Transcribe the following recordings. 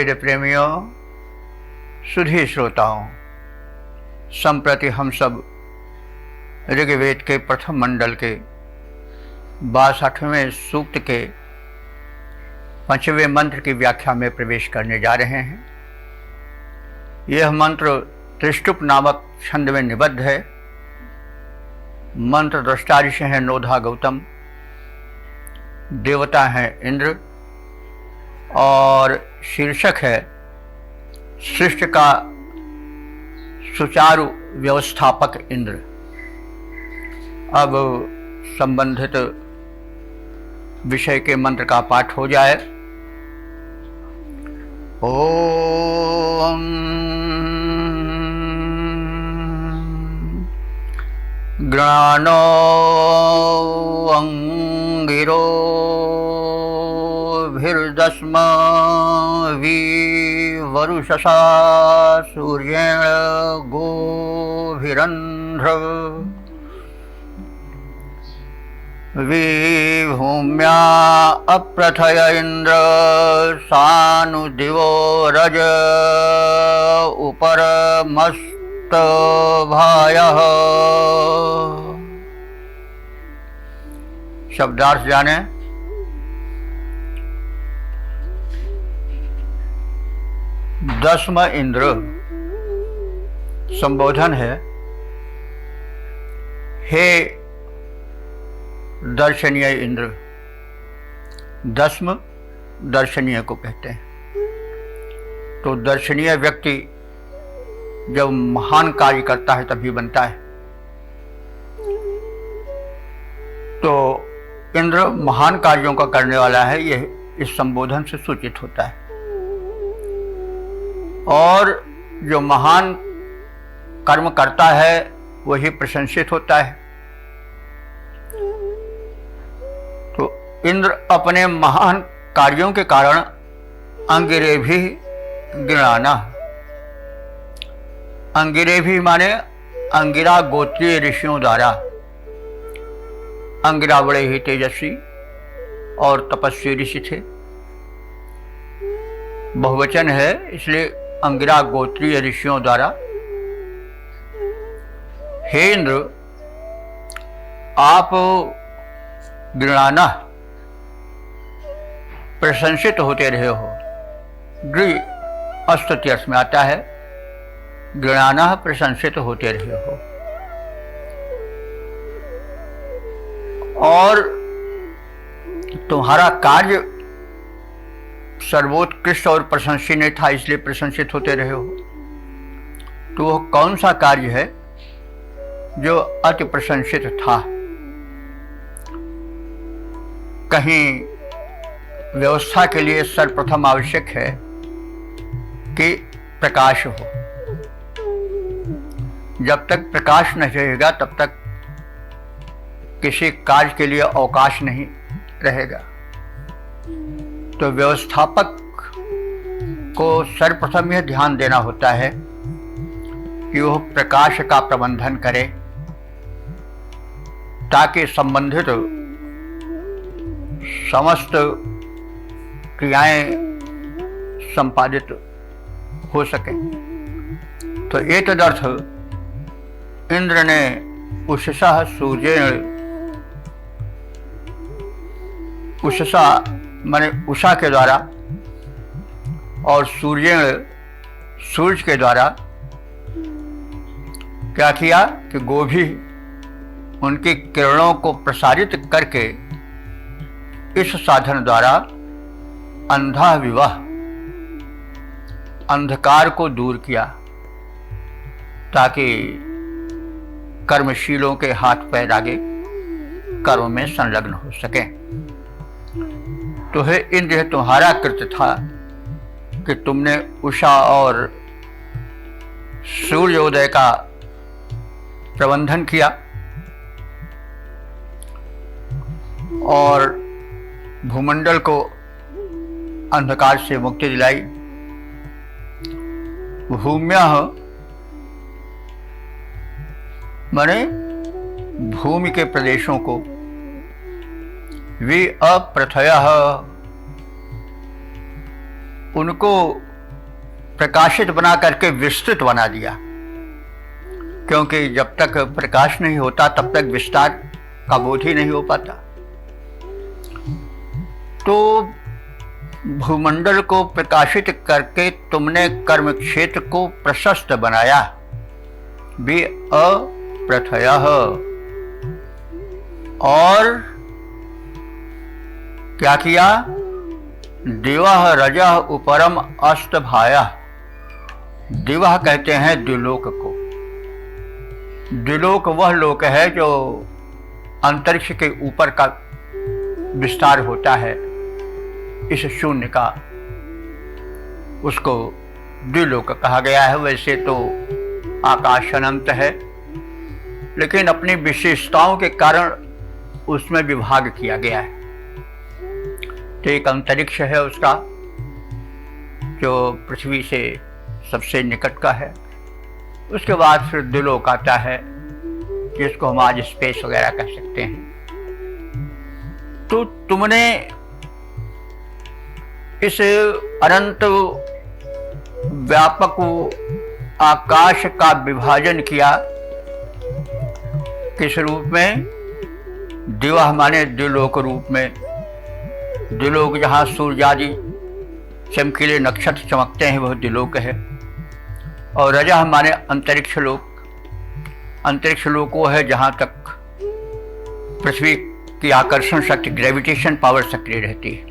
वेद प्रेमियों, सुधी श्रोताओं, संप्रति हम सब ऋग्वेद के प्रथम मंडल के 62वें सूक्त के 5वें मंत्र की व्याख्या में प्रवेश करने जा रहे हैं। यह मंत्र त्रिष्टुप नामक छंद में निबद्ध है। मंत्र दृष्टा ऋषि हैं नोधा गौतम, देवता हैं इंद्र और शीर्षक है सृष्टि का सुचारू व्यवस्थापक इंद्र। अब संबंधित विषय के मंत्र का पाठ हो जाए। ओम गृणानो अंगिरो भिर्दस्म वरुषसा सूर्येण गोभिरंध्र विभूम्या अप्रथय इंद्र सानुदिवो रज उपरमस्त भायः। शब्दार्थ जाने। दसम इंद्र संबोधन है, हे दर्शनीय इंद्र। दसम दर्शनीय को कहते हैं। तो दर्शनीय व्यक्ति जब महान कार्य करता है तभी बनता है। तो इंद्र महान कार्यों का करने वाला है, यह इस संबोधन से सूचित होता है। और जो महान कर्म करता है वही प्रशंसित होता है। तो इंद्र अपने महान कार्यों के कारण अंगिरे भी गृणाना। अंगिरे भी माने अंगिरा गोत्रीय ऋषियों द्वारा। अंगिरा बड़े ही तेजस्वी और तपस्वी ऋषि थे। बहुवचन है इसलिए अंगिरा गोत्रीय ऋषियों द्वारा। हे इंद्र, आप गृणाना प्रशंसित होते रहे हो। गृ स्तुति अर्थ में आता है, गृणाना प्रशंसित होते रहे हो। और तुम्हारा कार्य सर्वोत्कृष्ट और प्रशंसनीय था, इसलिए प्रशंसित होते रहे हो। तो वह कौन सा कार्य है जो अति प्रशंसित था? कहीं व्यवस्था के लिए सर्वप्रथम आवश्यक है कि प्रकाश हो। जब तक प्रकाश नहीं रहेगा तब तक किसी कार्य के लिए अवकाश नहीं रहेगा। तो व्यवस्थापक को सर्वप्रथम यह ध्यान देना होता है कि वह प्रकाश का प्रबंधन करे ताकि संबंधित समस्त क्रियाएं संपादित हो सके। तो एतदर्थ इंद्र ने उषसा सूर्येण, उषसा माने उषा के द्वारा और सूर्येण सूर्य के द्वारा क्या किया कि गोभी उनकी किरणों को प्रसारित करके इस साधन द्वारा अंधा विवाह अंधकार को दूर किया ताकि कर्मशीलों के हाथ पैर आगे कर्म में संलग्न हो सके। तो हे इंद्र, तुम्हारा कृत्य था कि तुमने उषा और सूर्योदय का प्रबंधन किया और भूमंडल को अंधकार से मुक्ति दिलाई। भूम्यः माने भूमि के प्रदेशों को, वि अप्रथयः उनको प्रकाशित बना करके विस्तृत बना दिया, क्योंकि जब तक प्रकाश नहीं होता तब तक विस्तार का बोध ही नहीं हो पाता। तो भूमंडल को प्रकाशित करके तुमने कर्म क्षेत्र को प्रशस्त बनाया, भी अप्रथयः, और क्या किया? दिवः रजः उपरम अस्तभायः। दिवः कहते हैं द्विलोक को। द्विलोक वह लोक है जो अंतरिक्ष के ऊपर का विस्तार होता है, इस शून्य का, उसको द्विलोक कहा गया है। वैसे तो आकाश अनंत है, लेकिन अपनी विशेषताओं के कारण उसमें विभाग किया गया है। तो एक अंतरिक्ष है उसका, जो पृथ्वी से सबसे निकट का है। उसके बाद फिर द्विलोक आता है, जिसको हम आज स्पेस वगैरह कह सकते हैं। तो तुमने इस अनंत व्यापक आकाश का विभाजन किया, किस रूप में? दिवा माने द्विलोक रूप में। द्विलोक जहाँ सूर्य आदि चमकीले नक्षत्र चमकते हैं वह द्विलोक है। और रजह माने अंतरिक्ष लोक। अंतरिक्ष लोक वो है जहाँ तक पृथ्वी की आकर्षण शक्ति, ग्रेविटेशन पावर सक्रिय रहती है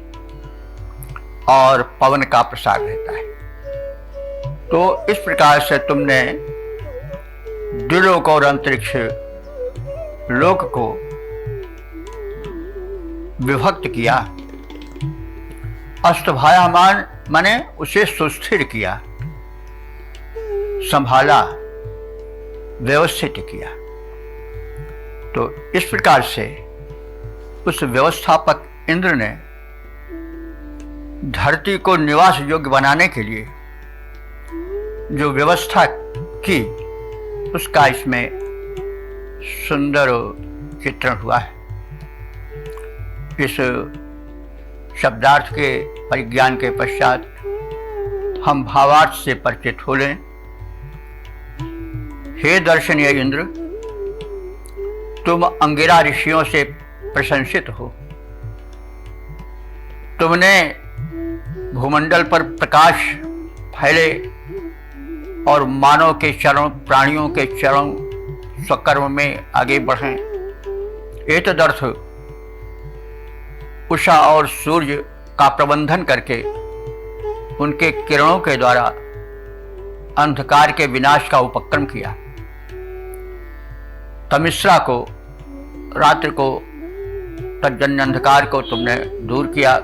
और पवन का प्रसार रहता है। तो इस प्रकार से तुमने द्विलोक और अंतरिक्ष लोक को विभक्त किया। अस्तभाया माने उसे सुस्थिर किया, संभाला, व्यवस्थित किया। तो इस प्रकार से उस व्यवस्थापक इंद्र ने धरती को निवास योग्य बनाने के लिए जो व्यवस्था की, उसका इसमें सुंदर चित्रण हुआ है। इस शब्दार्थ के परिज्ञान के पश्चात हम भावार्थ से परिचित हो लें। हे दर्शनीय इंद्र, तुम अंगिरा ऋषियों से प्रशंसित हो। तुमने भूमंडल पर प्रकाश फैले और मानव के चरण, प्राणियों के चरण स्वकर्म में आगे बढ़ें। एतदर्थ उषा और सूर्य का प्रबंधन करके उनके किरणों के द्वारा अंधकार के विनाश का उपक्रम किया। तमिश्रा को, रात्रि को, तज्जन्य अंधकार को तुमने दूर किया।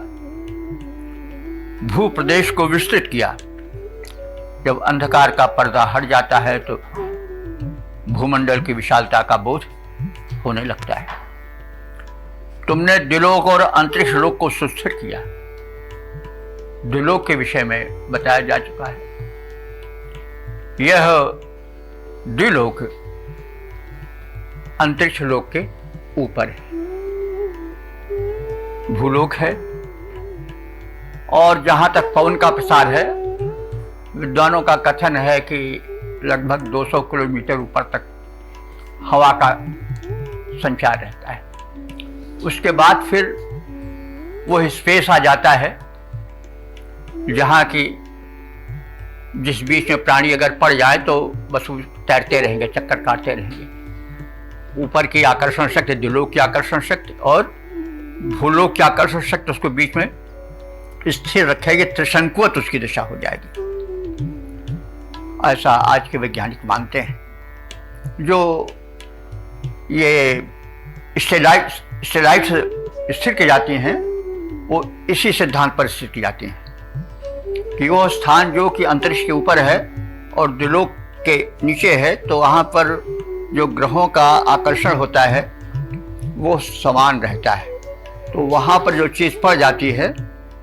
भू प्रदेश को विस्तृत किया। जब अंधकार का पर्दा हट जाता है तो भूमंडल की विशालता का बोध होने लगता है। तुमने द्विलोक और अंतरिक्ष लोक को सुस्थिर किया। द्विलोक के विषय में बताया जा चुका है। यह द्विलोक अंतरिक्ष लोक के ऊपर है, भूलोक है। और जहां तक पवन का प्रसार है, विद्वानों का कथन है कि लगभग 200 किलोमीटर ऊपर तक हवा का संचार रहता है। उसके बाद फिर वो स्पेस आ जाता है, जहाँ की जिस बीच में प्राणी अगर पड़ जाए तो बस वो तैरते रहेंगे, चक्कर काटते रहेंगे। ऊपर की आकर्षण शक्ति, द्विलोक की आकर्षण शक्ति और भूलोक की आकर्षण शक्ति उसको बीच में स्थिर रखेगी, त्रिशंकुवत उसकी दिशा हो जाएगी। ऐसा आज के वैज्ञानिक मानते हैं। जो ये स्टेलाइट्स स्थिर की जाती हैं, वो इसी सिद्धांत पर स्थिर की जाती हैं कि वो स्थान जो कि अंतरिक्ष के ऊपर है और द्विलोक के नीचे है, तो वहाँ पर जो ग्रहों का आकर्षण होता है वो समान रहता है। तो वहाँ पर जो चीज़ पड़ जाती है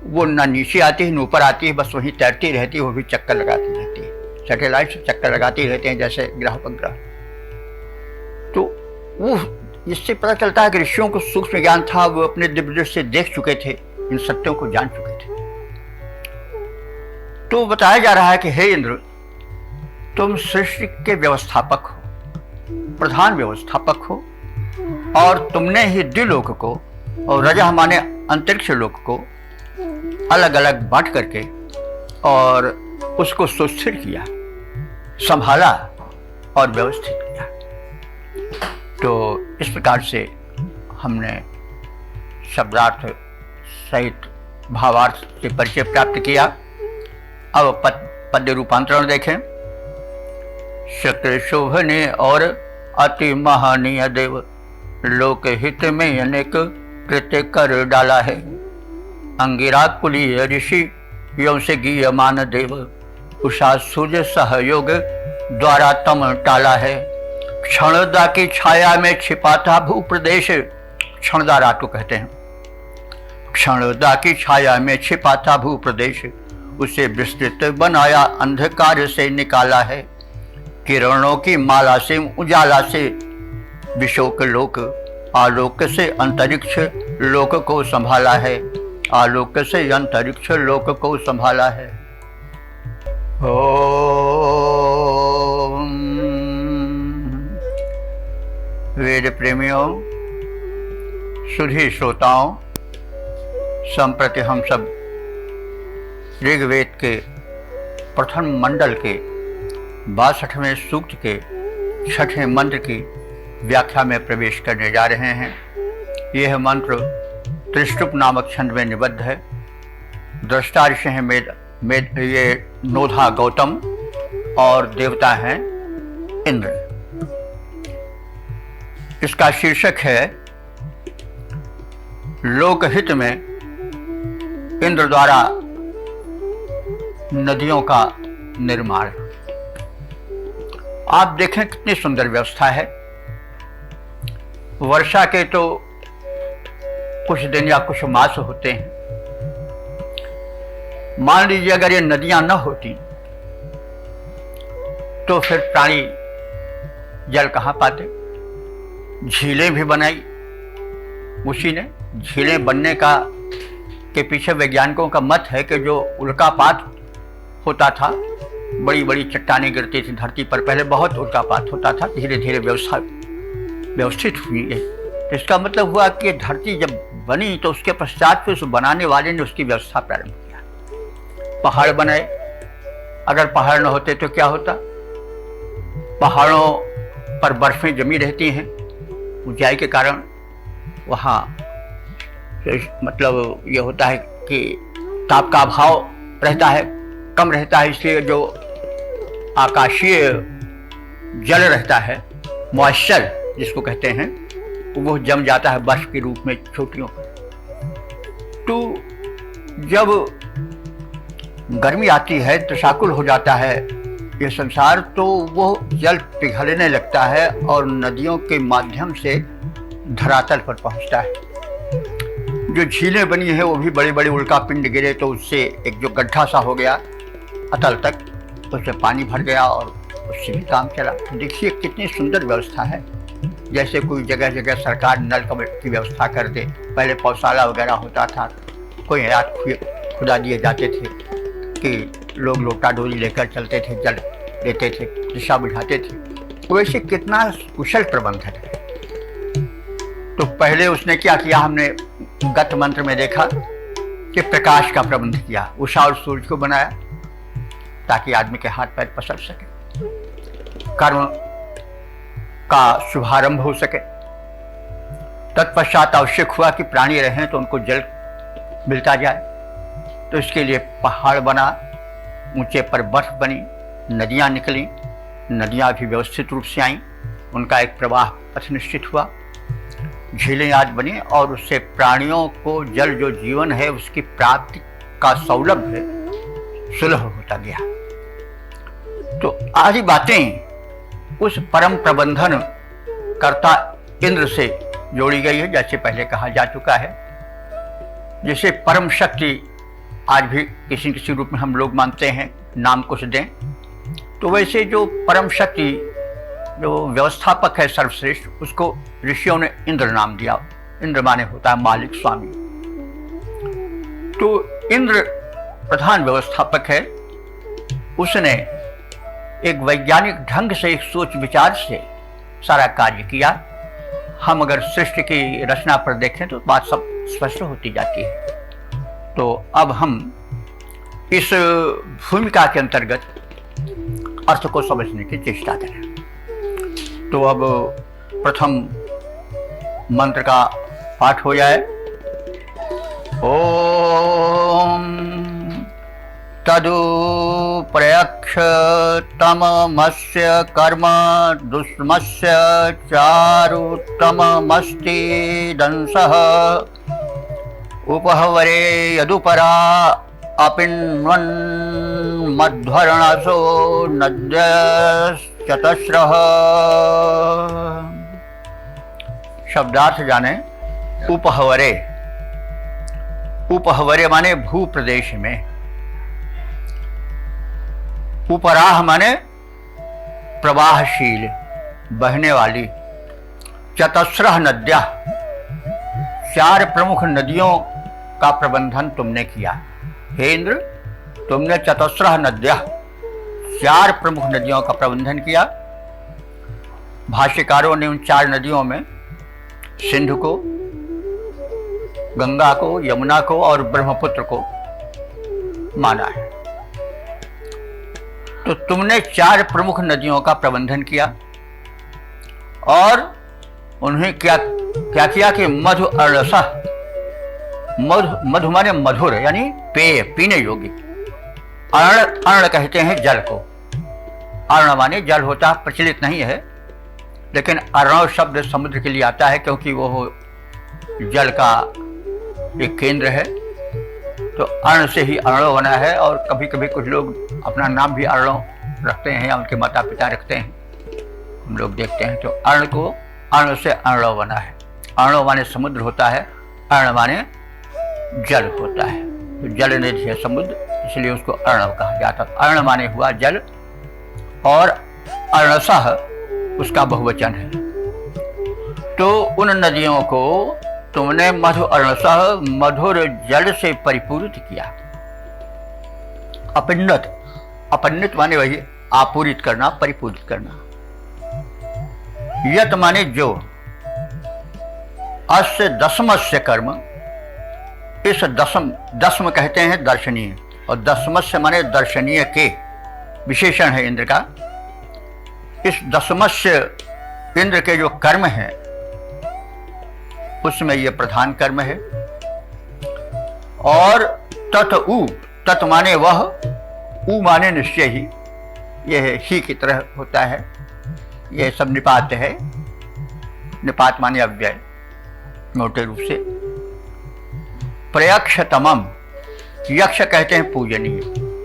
वो ना नीचे आती है न ऊपर आती है, बस वहीं तैरती रहती है। वो भी चक्कर लगाती रहती है, सैटेलाइट से चक्कर लगाती रहते हैं जैसे ग्रह उपग्रह। तो वो इससे पता चलता है कि ऋषियों को सूक्ष्म ज्ञान था, वो अपने दिव्य दृष्टि से देख चुके थे, इन सत्यों को जान चुके थे। तो बताया जा रहा है कि हे इंद्र, तुम सृष्टि के व्यवस्थापक हो, प्रधान व्यवस्थापक हो, और तुमने ही द्विलोक को और रजह माने अंतरिक्ष लोक को अलग अलग बांट करके और उसको सुस्थिर किया, संभाला और व्यवस्थित किया। तो इस प्रकार से हमने शब्दार्थ सहित भावार्थ से परिचय प्राप्त किया। अब पद्य रूपांतरण देखें। शक्र शोभने और अति महनीय देव, लोक हित में अनेक कृत्य कर डाला है। अंगिरा कुलीय ऋषि यों से गीयमान देव, उषा सूर्य सहयोग द्वारा तम टाला है। क्षणदा की छाया में छिपा था भूप्रदेश, क्षणदा रात को कहते हैं। क्षणदा की छाया में छिपा था भूप्रदेश, उसे विस्तृत बनाया अंधकार से निकाला है। किरणों की माला से उजाला से विशोक लोक, आलोक से अंतरिक्ष लोक को संभाला है। आलोक से अंतरिक्ष लोक को संभाला है। ओम। वेद प्रेमियों, सुधी श्रोताओं, संप्रति हम सब ऋग्वेद के प्रथम मंडल के 62वें सूक्त के 6ठे मंत्र की व्याख्या में प्रवेश करने जा रहे हैं। यह मंत्र त्रिष्टुप नामक छंद में निबद्ध है। दृष्टा ऋषि हैं ये नोधा गौतम और देवता हैं इंद्र। इसका शीर्षक है लोकहित में इंद्र द्वारा नदियों का निर्माण। आप देखें कितनी सुंदर व्यवस्था है। वर्षा के तो कुछ दिन या कुछ मास होते हैं। मान लीजिए अगर ये नदियां न होती तो फिर प्राणी जल कहां पाते। झीलें भी बनाई उसी ने। झीलें बनने का के पीछे वैज्ञानिकों का मत है कि जो उल्कापात होता था, बड़ी बड़ी चट्टानें गिरती थी धरती पर, पहले बहुत उल्कापात होता था, धीरे धीरे व्यवस्थित हुई है। तो इसका मतलब हुआ कि धरती जब बनी तो उसके पश्चात फिर उस बनाने वाले ने उसकी व्यवस्था प्रारंभ किया। पहाड़ बनाए। अगर पहाड़ न होते तो क्या होता। पहाड़ों पर बर्फें जमी रहती हैं ऊंचाई के कारण। वहाँ मतलब ये होता है कि ताप का अभाव रहता है, कम रहता है, इसलिए जो आकाशीय जल रहता है, मॉइस्चर जिसको कहते हैं, वो जम जाता है बर्फ के रूप में चोटियों पर। तो जब गर्मी आती है, त्रिशाकुल हो जाता है ये संसार, तो वो जल पिघलने लगता है और नदियों के माध्यम से धरातल पर पहुंचता है। जो झीलें बनी है वो भी बड़े बड़े उल्का पिंड गिरे तो उससे एक जो गड्ढा सा हो गया अतल तक, उससे पानी भर गया और उससे भी काम चला। देखिए कितनी सुंदर व्यवस्था है। जैसे कोई जगह जगह सरकार नल की व्यवस्था कर दे। पहले पौशाला वगैरह होता था, कोई रात खुदा दिए जाते थे कि लोग लोटा डोरी लेकर चलते थे, जल देते थे, दिशा बुझाते थे। वैसे कितना कुशल प्रबंधन है। तो पहले उसने क्या किया, हमने गत मंत्र में देखा कि प्रकाश का प्रबंध किया। उषा और सूर्य को बनाया ताकि आदमी के हाथ पैर पसर सके, कर्म का शुभारंभ हो सके। तत्पश्चात आवश्यक हुआ कि प्राणी रहें तो उनको जल मिलता जाए। तो इसके लिए पहाड़ बना, ऊंचे पर बर्फ बनी, नदियां निकली, नदियां भी व्यवस्थित रूप से आईं, उनका एक प्रवाह पथ निश्चित हुआ, झीलें आज बनी और उससे प्राणियों को जल जो जीवन है उसकी प्राप्ति का सौलभ्य सुलभ होता गया। तो आदि बातें उस परम प्रबंधन कर्ता इंद्र से जोड़ी गई है, जैसे पहले कहा जा चुका है। जैसे परम शक्ति आज भी किसी किसी रूप में हम लोग मानते हैं, नाम कुछ दें, तो वैसे जो परम शक्ति जो व्यवस्थापक है सर्वश्रेष्ठ, उसको ऋषियों ने इंद्र नाम दिया। इंद्र माने होता है मालिक, स्वामी। तो इंद्र प्रधान व्यवस्थापक है उसने एक वैज्ञानिक ढंग से, एक सोच विचार से सारा कार्य किया। हम अगर सृष्टि की रचना पर देखें तो बात सब स्पष्ट होती जाती है। तो अब हम इस भूमिका के अंतर्गत अर्थ को समझने की चेष्टा करें। तो अब प्रथम मंत्र का पाठ हो जाए। ओम तदु प्रयक्ष तममस्य कर्म दुष्मस्य चारुतममस्ति दंसः उपहवरे यदुपरा अपिन्वन् मध्वरणसो नद्यश्चतस्रः। शब्दार्थ जाने। उपहवरे, उपहवरे माने भू प्रदेश में, उपराह माने प्रवाहशील, बहने वाली, चतस्रः नद्या, 4 प्रमुख नदियों का प्रबंधन तुमने किया। हे इंद्र, तुमने चतस्रः नद्या, 4 प्रमुख नदियों का प्रबंधन किया। भाष्यकारों ने उन 4 नदियों में सिंधु को, गंगा को, यमुना को और ब्रह्मपुत्र को माना है। तो तुमने 4 प्रमुख नदियों का प्रबंधन किया और उन्हें क्या किया कि मधु अर्णसा, मधु माने मधुर यानी पेय, पीने योग्य। अर्ण कहते हैं जल को। अर्ण माने जल होता, प्रचलित नहीं है, लेकिन अर्णव शब्द समुद्र के लिए आता है क्योंकि वो जल का एक केंद्र है। तो अर्ण से ही अर्णव बना है। और कभी कभी कुछ लोग अपना नाम भी अर्णव रखते हैं या उनके माता पिता रखते हैं, हम लोग देखते हैं। तो अर्ण को, अर्ण से अर्णव बना है। अर्णव माने समुद्र होता है, अर्ण माने जल होता है। तो जल निधि है समुद्र, इसलिए उसको अर्णव कहा जाता है। अर्ण माने हुआ जल और अर्णसः उसका बहुवचन है। तो उन नदियों को तुमने मधु अर्णसः, मधुर जल से परिपूरित किया। अपन्नत, अपन्नित माने वही आपूरित करना, परिपूरित करना। यत माने जो, अस्य दशमस्य कर्म, इस दशम कहते हैं दर्शनीय, और दशमस्य माने दर्शनीय के, विशेषण है इंद्र का। इस दशमस्य इंद्र के जो कर्म है उसमें ये प्रधान कर्म है। और तत् उ, तत् माने वह, उ माने निश्चय ही, यह ही की तरह होता है। यह सब निपात है। निपात माने अव्यय मोटे रूप से। प्रयक्षतमम, यक्ष कहते हैं पूजनीय,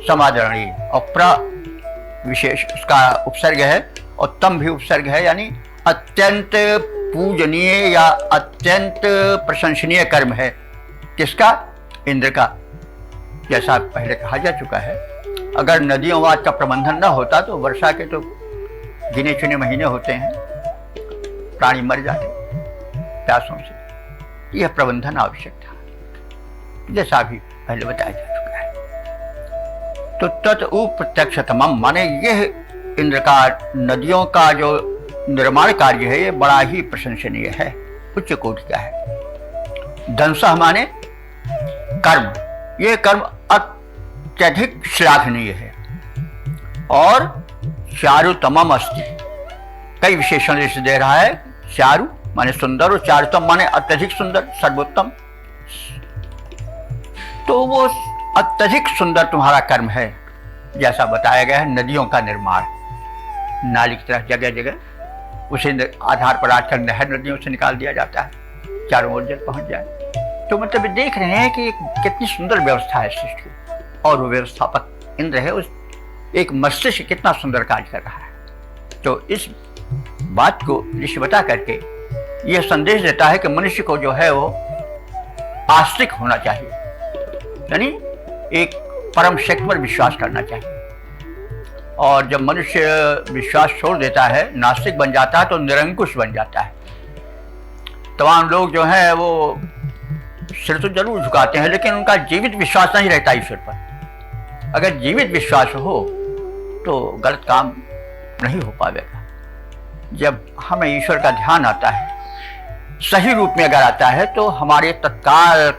समादरणीय, और प्र विशेष उसका उपसर्ग है और तम भी उपसर्ग है, यानी अत्यंत पूजनीय या अत्यंत प्रशंसनीय कर्म है। किसका? इंद्र का। जैसा पहले कहा जा चुका है, अगर नदियों वाद का प्रबंधन न होता तो वर्षा के तो गिने चुने महीने होते हैं, प्राणी मर जाते प्यासों से। यह प्रबंधन आवश्यक था, जैसा भी पहले बताया जा चुका है। तो तत् प्रत्यक्षतमम माने यह इंद्र का नदियों का जो निर्माण कार्य है ये बड़ा ही प्रशंसनीय है, उच्च कोटि का है। दंसः माने कर्म, ये कर्म अत्यधिक श्लाघनीय है। और चारुतमम अस्ति, कई विशेषण इसे दे रहा है। चारु माने सुंदर और चारुतम माने अत्यधिक सुंदर, सर्वोत्तम। तो वो अत्यधिक सुंदर तुम्हारा कर्म है, जैसा बताया गया है। नदियों का निर्माण, नाली की तरह जगह जगह उसे आधार पर आजकल नहर नदियों से निकाल दिया जाता है, चारों ओर जल पहुंच जाए। तो मतलब देख रहे हैं कि कितनी सुंदर व्यवस्था है सृष्टि, और वो व्यवस्थापक इंद्र है, उस एक मस्तिष्क कितना सुंदर कार्य कर रहा है। तो इस बात को ऋषि बता करके यह संदेश देता है कि मनुष्य को जो है वो आस्तिक होना चाहिए, यानी एक परम शक्ति पर विश्वास करना चाहिए। और जब मनुष्य विश्वास छोड़ देता है, नास्तिक बन जाता है, तो निरंकुश बन जाता है। तमाम लोग जो हैं वो सिर तो जरूर झुकाते हैं, लेकिन उनका जीवित विश्वास नहीं रहता ईश्वर पर। अगर जीवित विश्वास हो तो गलत काम नहीं हो पाएगा। जब हमें ईश्वर का ध्यान आता है, सही रूप में अगर आता है, तो हमारे तत्काल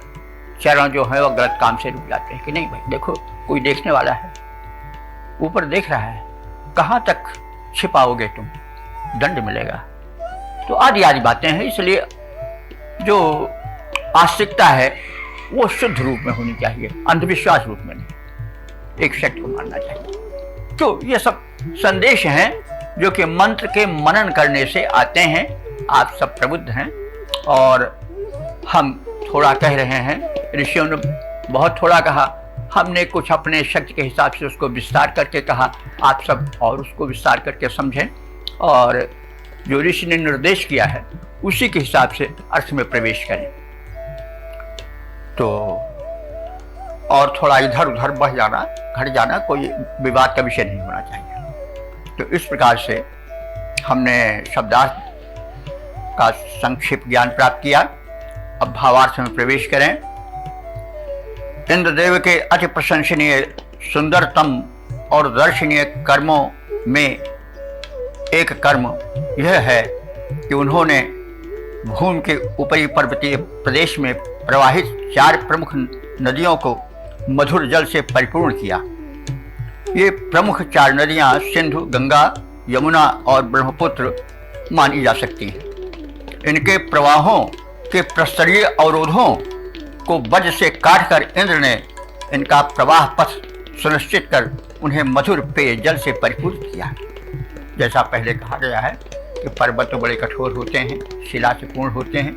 चरण जो है वो गलत काम से रुक जाते हैं कि नहीं भाई देखो कोई देखने वाला है, ऊपर देख रहा है, कहाँ तक छिपाओगे तुम, दंड मिलेगा। तो आदि आदि बातें हैं। इसलिए जो आस्तिकता है वो शुद्ध रूप में होनी चाहिए, अंधविश्वास रूप में नहीं, एक शक्ति को मानना चाहिए। तो ये सब संदेश हैं जो कि मंत्र के मनन करने से आते हैं। आप सब प्रबुद्ध हैं और हम थोड़ा कह रहे हैं, ऋषियों ने बहुत थोड़ा कहा, हमने कुछ अपने शक्ति के हिसाब से उसको विस्तार करके कहा, आप सब और उसको विस्तार करके समझें और जो ऋषि ने निर्देश किया है उसी के हिसाब से अर्थ में प्रवेश करें। तो और थोड़ा इधर उधर बढ़ जाना, घट जाना कोई विवाद का विषय नहीं होना चाहिए। तो इस प्रकार से हमने शब्दार्थ का संक्षिप्त ज्ञान प्राप्त किया। अब भावार्थ में प्रवेश करें। इंद्रदेव के अति प्रशंसनीय सुंदरतम और दर्शनीय कर्मों में एक कर्म यह है कि उन्होंने भूमि के ऊपरी पर्वतीय प्रदेश में प्रवाहित 4 प्रमुख नदियों को मधुर जल से परिपूर्ण किया। ये प्रमुख 4 नदियां सिंधु, गंगा, यमुना और ब्रह्मपुत्र मानी जा सकती हैं। इनके प्रवाहों के प्रस्तरीय अवरोधों को वज्र से काटकर इंद्र ने इनका प्रवाह पथ सुनिश्चित कर उन्हें मधुर पेय जल से परिपूर्ण किया। जैसा पहले कहा गया है कि पर्वत तो बड़े कठोर होते हैं, शिला से पूर्ण होते हैं,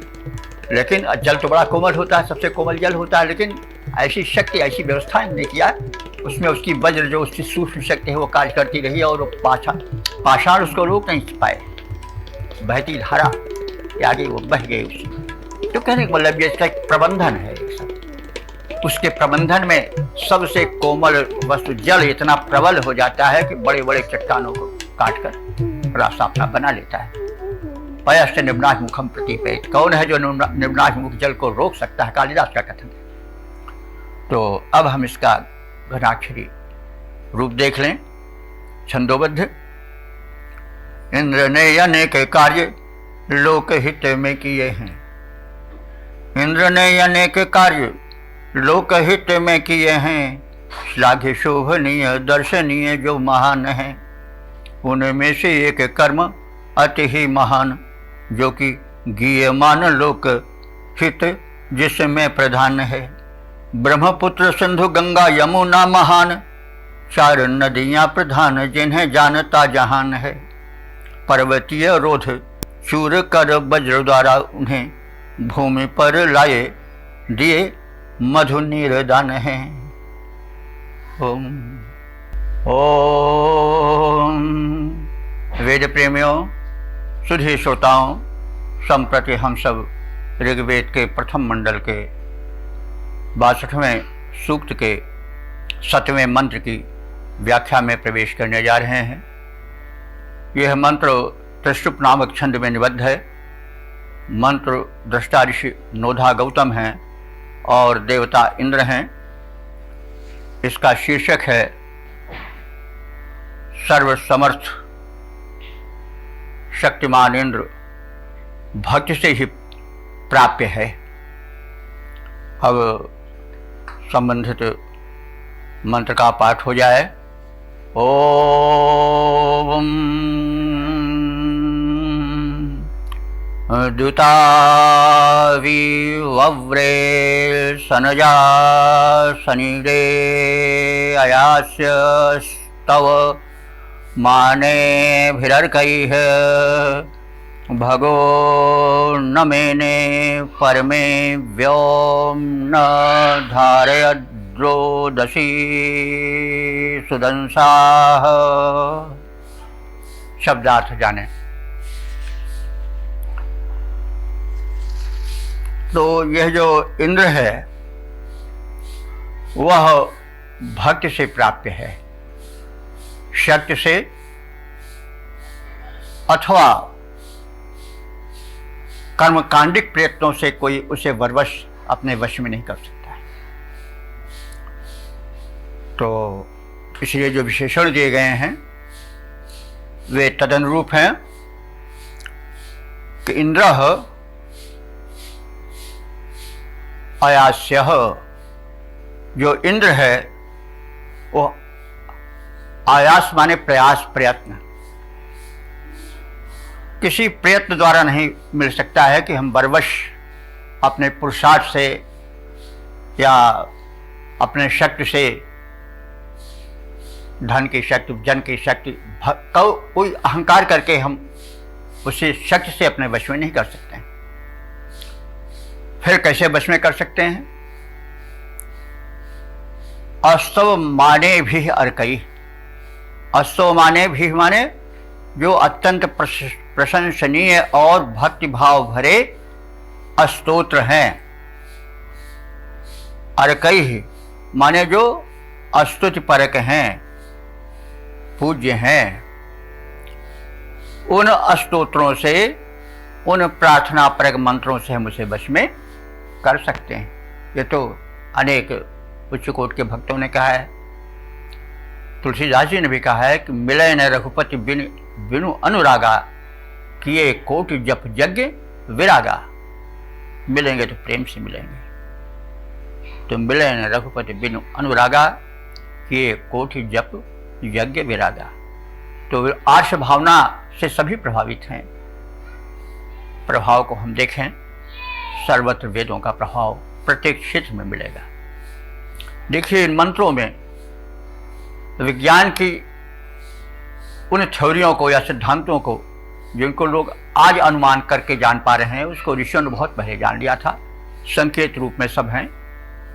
लेकिन जल तो बड़ा कोमल होता है, सबसे कोमल जल होता है, लेकिन ऐसी शक्ति, ऐसी व्यवस्था इन्होंने किया, उसमें उसकी वज्र जो उसकी सूक्ष्म शक्ति है वो कार्य करती रही और पाषाण उसको रोक नहीं पाए। बहती धारा के आगे वो बह गए उसमें। तो कहने का मतलब ये इसका एक प्रबंधन है। उसके प्रबंधन में सबसे कोमल वस्तु जल इतना प्रबल हो जाता है कि बड़े बड़े चट्टानों को काटकर रास्ता अपना बना लेता है। पयश्च निम्नाश मुखम प्रतिपेत, कौन है जो निम्नाश मुख जल को रोक सकता है, कालिदास का कथन है। तो अब हम इसका घनाक्षरी रूप देख लें। छंदोबद्ध। इंद्र ने अनेक कार्य लोकहित में किए हैं। इंद्र ने अनेक कार्य लोकहित में किए हैं, श्लाघ्य शोभनीय दर्शनीय जो महान है। उनमें से एक कर्म अति ही महान, जो कि गीयमान लोक हित जिसमें प्रधान है। ब्रह्मपुत्र सिंधु गंगा यमुना महान, 4 नदियां प्रधान जिन्हें जानता जहान है। पर्वतीय रोध चूर कर वज्र द्वारा उन्हें भूमि पर लाए, दिए मधु निर्दान है। ओम ओम। वेद प्रेमियों, सुधी श्रोताओं, संप्रति हम सब ऋग्वेद के प्रथम मंडल के 62वें सूक्त के 7वें मंत्र की व्याख्या में प्रवेश करने जा रहे हैं। यह मंत्र त्रिशुप नामक छंद में निबद्ध है। मंत्र दृष्टा ऋषि नोधा गौतम हैं और देवता इंद्र हैं। इसका शीर्षक है सर्वसमर्थ शक्तिमान इंद्र भक्ति से ही प्राप्य है। अब संबंधित मंत्र का पाठ हो जाए। ओम द्युता विवव्रे सनजा सनिरे अयास्य स्तव माने भिरर्कैः भगो न मेने परमे व्योम न धारयद्रोदसी सुदंसाः। शब्दार्थ जाने। तो यह जो इंद्र है वह भक्ति से प्राप्य है, शक्ति से अथवा कर्मकांडिक प्रयत्नों से कोई उसे वरवश अपने वश में नहीं कर सकता है। तो इसलिए जो विशेषण दिए गए हैं वे तदनुरूप हैं कि इंद्रः आयास्यः, जो इंद्र है वो आयास माने प्रयास, प्रयत्न, किसी प्रयत्न द्वारा नहीं मिल सकता है कि हम बरवश अपने पुरुषार्थ से या अपने शक्ति से, धन की शक्ति, जन की शक्ति, कोई अहंकार करके हम उसी शक्ति से अपने वश में नहीं कर सकते हैं। फिर कैसे वश में कर सकते हैं? अस्तव माने भी अर्कई। अस्तव माने भी माने जो अत्यंत प्रशंसनीय और भक्ति भाव भरे स्तोत्र हैं। अर्कई माने जो स्तुति परक हैं, पूज्य हैं, उन स्तोत्रों से, उन प्रार्थना परक मंत्रों से हम उसे वश में कर सकते हैं। ये तो अनेक उच्च कोटि के भक्तों ने कहा है। तुलसीदास जी ने भी कहा है कि मिले न रघुपति बिनु अनुरागा, किए कोटि जप यज्ञ विरागा। मिलेंगे तो प्रेम से मिलेंगे। तो मिले न रघुपति बिनु अनुरागा, किए कोटि जप यज्ञ विरागा। तो आर्ष भावना से सभी प्रभावित हैं। प्रभाव को हम देखें, सर्वत्र वेदों का प्रभाव प्रत्येक क्षेत्र में मिलेगा। देखिए, इन मंत्रों में विज्ञान की उन थ्योरियों को या सिद्धांतों को जिनको लोग आज अनुमान करके जान पा रहे हैं, उसको ऋषियों ने बहुत पहले जान लिया था। संकेत रूप में सब हैं।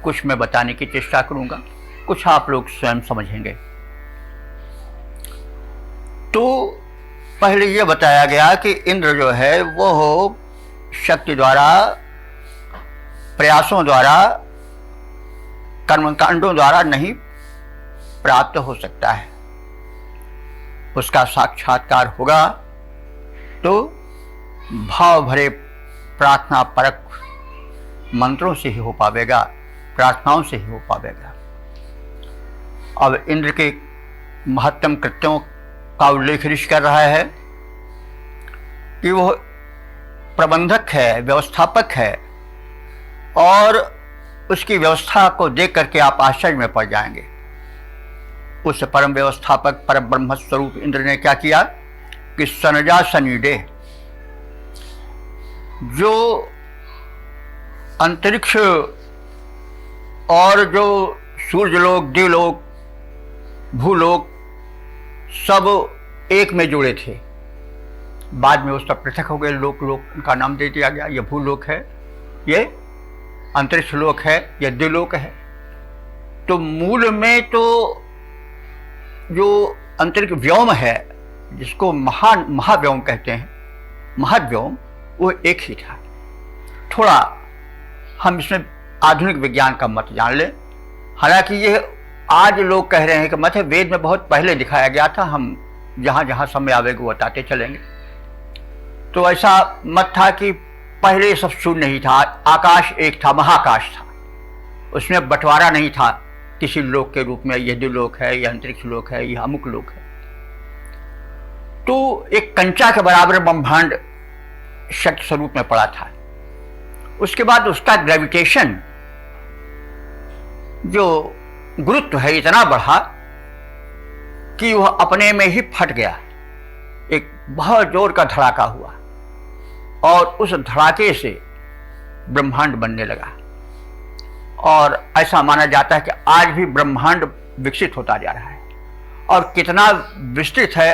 कुछ मैं बताने की चेष्टा करूंगा, कुछ आप लोग स्वयं समझेंगे। तो पहले यह बताया गया कि इंद्र जो है वो शक्ति द्वारा, प्रयासों द्वारा, कर्मकांडों द्वारा नहीं प्राप्त हो सकता है। उसका साक्षात्कार होगा तो भाव भरे प्रार्थना परक मंत्रों से ही हो पावेगा, प्रार्थनाओं से ही हो पावेगा। अब इंद्र के महत्तम कृत्यों का उल्लेख ऋषि कर रहा है कि वो प्रबंधक है, व्यवस्थापक है, और उसकी व्यवस्था को देख करके आप आश्चर्य में पड़ जाएंगे। उस परम व्यवस्थापक, परम ब्रह्म स्वरूप इंद्र ने क्या किया कि सनजा सनीडे, जो अंतरिक्ष और जो सूर्यलोक, देवलोक, भूलोक सब एक में जुड़े थे। बाद में उस पर पृथक हो गए लोक, उनका नाम दे दिया गया। ये भूलोक है, ये अंतरिक्ष लोक है, ये देवलोक है। तो मूल में तो जो अंतरिक्ष व्योम है, जिसको महाव्योम कहते हैं, महद्व्योम, वो एक ही था। थोड़ा हम इसमें आधुनिक विज्ञान का मत जान लें। हालांकि ये आज लोग कह रहे हैं कि मत वेद में बहुत पहले दिखाया गया था, हम जहाँ जहाँ समय आवेगा वो बताते चलेंगे। तो ऐसा मत था कि पहले सब शून्य नहीं था, आकाश एक था, महाकाश था, उसमें बंटवारा नहीं था किसी लोक के रूप में, यह द्युलोक है, यह अंतरिक्ष लोक है, यह अमुक लोक है। तो एक कंचा के बराबर ब्रह्मांड शक्ति स्वरूप में पड़ा था। उसके बाद उसका ग्रेविटेशन, जो गुरुत्व है, इतना बढ़ा कि वह अपने में ही फट गया। एक बहुत जोर का धड़ाका हुआ और उस धड़ाके से ब्रह्मांड बनने लगा। और ऐसा माना जाता है कि आज भी ब्रह्मांड विकसित होता जा रहा है, और कितना विस्तृत है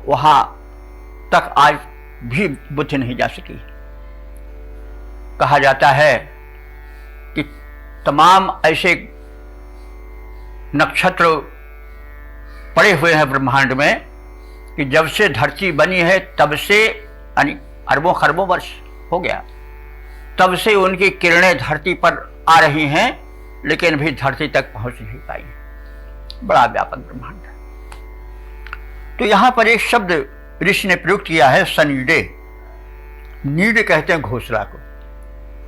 वहां तक आज भी बुद्धि नहीं जा सकी। कहा जाता है कि तमाम ऐसे नक्षत्र पड़े हुए हैं ब्रह्मांड में कि जब से धरती बनी है तब से, यानी अरबों खरबों वर्ष हो गया, तब से उनकी किरणें धरती पर आ रही हैं, लेकिन भी धरती तक पहुंच नहीं पाई। बड़ा व्यापक ब्रह्मांड है। तो यहां पर एक शब्द ऋषि ने प्रयुक्त किया है, सनीडे। नीड कहते हैं घोंसला को,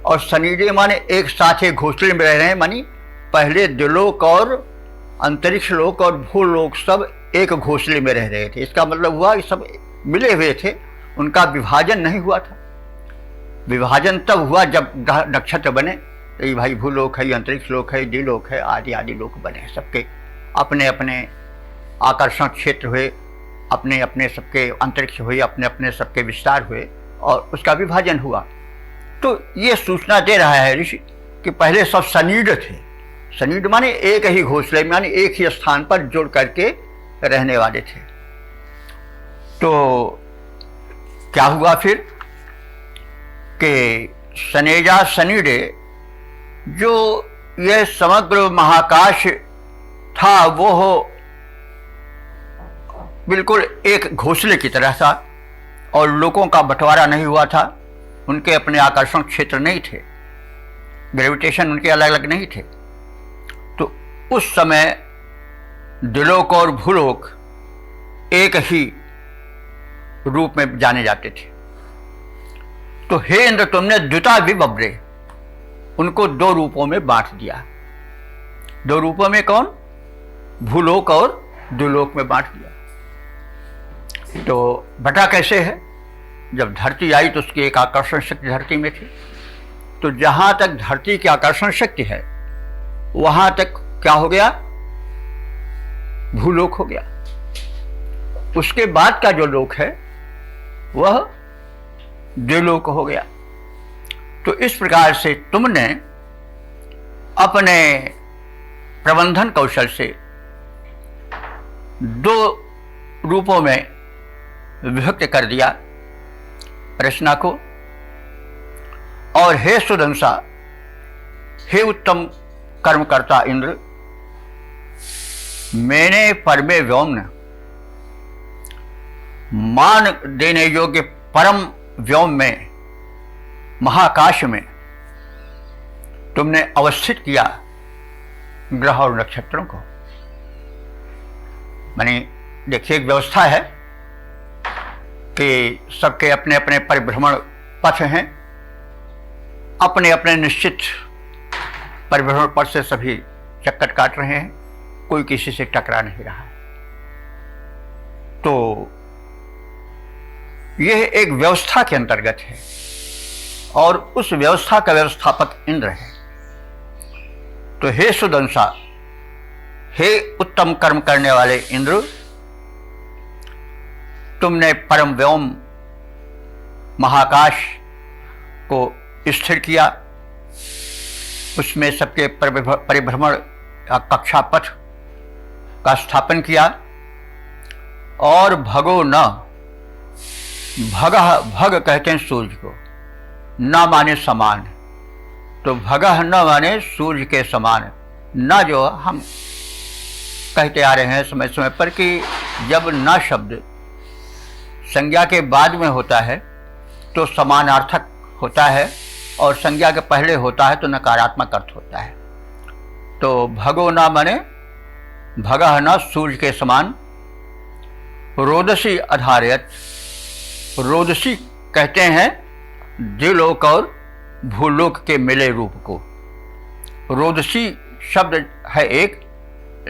और सनीडे माने एक साथ एक घोंसले में रह रहे हैं, मानी पहले द्युलोक और अंतरिक्ष लोक और भूलोक सब एक घोंसले में रह रहे थे। इसका मतलब हुआ कि सब मिले हुए थे, उनका विभाजन नहीं हुआ था। विभाजन तब हुआ जब नक्षत्र बने, तो ये भाई भूलोक है, अंतरिक्ष लोक है, द्विलोक है, आदि आदि लोक बने। सबके अपने अपने आकर्षण क्षेत्र हुए, अपने अपने सबके अंतरिक्ष हुए, अपने अपने सबके विस्तार हुए और उसका विभाजन हुआ। तो ये सूचना दे रहा है ऋषि कि पहले सब सनीड थे। सनीड माने एक ही घोंसले माने एक ही स्थान पर जुड़ करके रहने वाले थे। तो क्या हुआ फिर कि सनेजा सनीडे, जो यह समग्र महाकाश था वो बिल्कुल एक घोंसले की तरह था और लोगों का बंटवारा नहीं हुआ था। उनके अपने आकर्षण क्षेत्र नहीं थे, ग्रेविटेशन उनके अलग अलग नहीं थे। तो उस समय द्विलोक और भूलोक एक ही रूप में जाने जाते थे। तो हे इंद्र, तुमने द्विता विबब्रे, उनको दो रूपों में बांट दिया। दो रूपों में कौन? भूलोक और द्विलोक में बांट दिया। तो बटा कैसे है? जब धरती आई तो उसकी एक आकर्षण शक्ति धरती में थी। तो जहां तक धरती की आकर्षण शक्ति है वहां तक क्या हो गया? भूलोक हो गया। उसके बाद का जो लोक है वह द्विलोक हो गया। तो इस प्रकार से तुमने अपने प्रबंधन कौशल से दो रूपों में विभक्त कर दिया रचना को। और हे सुदंसा, हे उत्तम कर्मकर्ता इंद्र, मैंने परमे व्योम्न, मान देने योग्य परम व्योम में, महाकाश में तुमने अवस्थित किया ग्रह और नक्षत्रों को। माने देखिए, एक व्यवस्था है कि सबके अपने अपने परिभ्रमण पथ हैं, अपने अपने निश्चित परिभ्रमण पथ से सभी चक्कर काट रहे हैं, कोई किसी से टकरा नहीं रहा है। तो यह एक व्यवस्था के अंतर्गत है और उस व्यवस्था का व्यवस्थापक इंद्र है। तो हे सुदंसा, हे उत्तम कर्म करने वाले इंद्र, तुमने परम व्योम महाकाश को स्थिर किया, उसमें सबके परिभ्रमण कक्षापथ का स्थापन किया। और भगो न, भग कहते हैं सूर्य को, न माने समान। तो भगह न माने सूर्य के समान। न जो हम कहते आ रहे हैं समय समय पर कि जब न शब्द संज्ञा के बाद में होता है तो समानार्थक होता है और संज्ञा के पहले होता है तो नकारात्मक अर्थ होता है। तो भगो न माने भगह न सूर्य के समान। रोदसी आधारित, रोदसी कहते हैं द्विलोक और भूलोक के मिले रूप को। रोदसी शब्द है एक,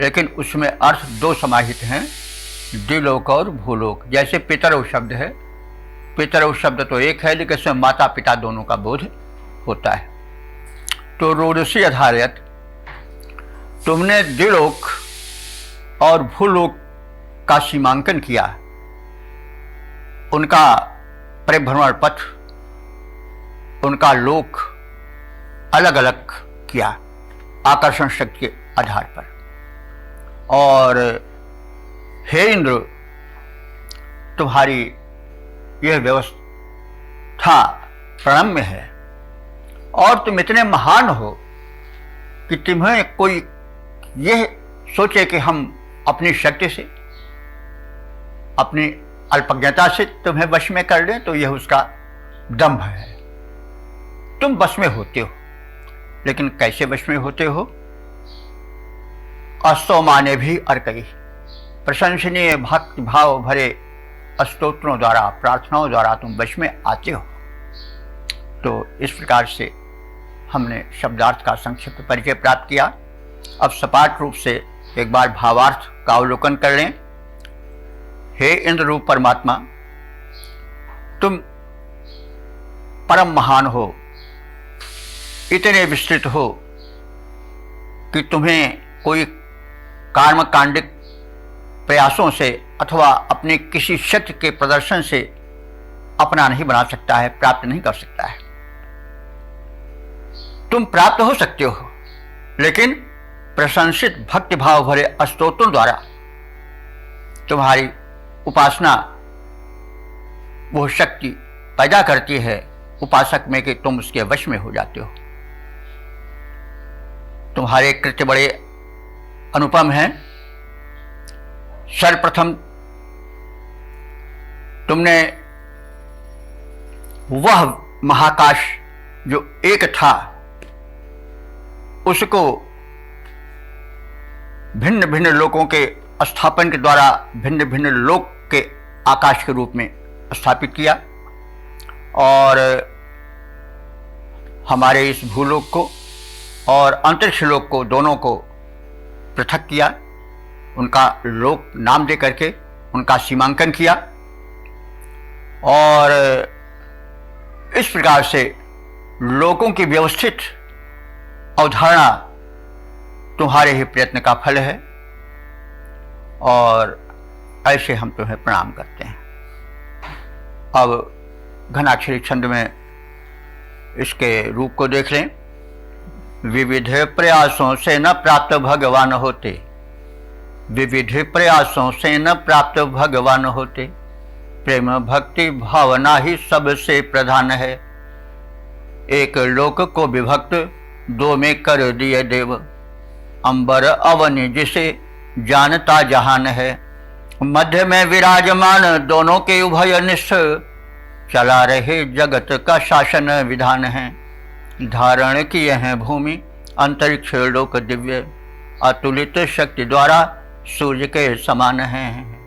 लेकिन उसमें अर्थ दो समाहित हैं, द्विलोक और भूलोक। जैसे पितरव शब्द है, पितरव शब्द तो एक है लेकिन इसमें माता पिता दोनों का बोध होता है। तो रोदसी आधारित तुमने द्विलोक और भूलोक का सीमांकन किया, उनका परिभ्रमण पथ, उनका लोक अलग अलग किया आकर्षण शक्ति के आधार पर। और हे इंद्र, तुम्हारी यह व्यवस्था प्रणम्य है और तुम इतने महान हो कि तुम्हें कोई यह सोचे कि हम अपनी शक्ति से, अपनी अल्पज्ञता से तुम्हें वश में कर लें, तो यह उसका दंभ है। तुम वश में होते हो, लेकिन कैसे वश में होते हो? अस्तो माने भी अर्कई, प्रशंसनीय भक्ति भाव भरे स्तोत्रों द्वारा, प्रार्थनाओं द्वारा तुम वश में आते हो। तो इस प्रकार से हमने शब्दार्थ का संक्षिप्त परिचय प्राप्त किया। अब सपाट रूप से एक बार भावार्थ का अवलोकन कर लें। हे इंद्र रूप परमात्मा, तुम परम महान हो, इतने विस्तृत हो कि तुम्हें कोई कर्मकांडिक प्रयासों से अथवा अपने किसी शक्ति के प्रदर्शन से अपना नहीं बना सकता है, प्राप्त नहीं कर सकता है। तुम प्राप्त हो सकते हो, लेकिन प्रशंसित भक्ति भाव भरे स्तोत्रों द्वारा तुम्हारी उपासना वो शक्ति पैदा करती है उपासक में कि तुम उसके वश में हो जाते हो। तुम्हारे कृत्य बड़े अनुपम हैं। सर्वप्रथम तुमने वह महाकाश जो एक था उसको भिन्न भिन्न लोकों के स्थापन के द्वारा भिन्न भिन्न लोक के आकाश के रूप में स्थापित किया और हमारे इस भूलोक को और अंतरिक्ष लोक को दोनों को पृथक किया, उनका लोक नाम दे करके उनका सीमांकन किया और इस प्रकार से लोकों की व्यवस्थित अवधारणा तुम्हारे ही प्रयत्न का फल है और ऐसे हम तुम्हें प्रणाम करते हैं। अब घनाक्षरी छंद में इसके रूप को देख लें। विविध प्रयासों से न प्राप्त भगवान होते, विविध प्रयासों से न प्राप्त भगवान होते, प्रेम भक्ति भावना ही सबसे प्रधान है। एक लोक को विभक्त दो में कर दिए देव, अंबर अवनि जिसे जानता जहान है। मध्य में विराजमान दोनों के उभय निष्ठ, चला रहे जगत का शासन विधान है। धारण किए हैं भूमि अंतरिक्ष लोक दिव्य, अतुलित शक्ति द्वारा सूर्य के समान हैं।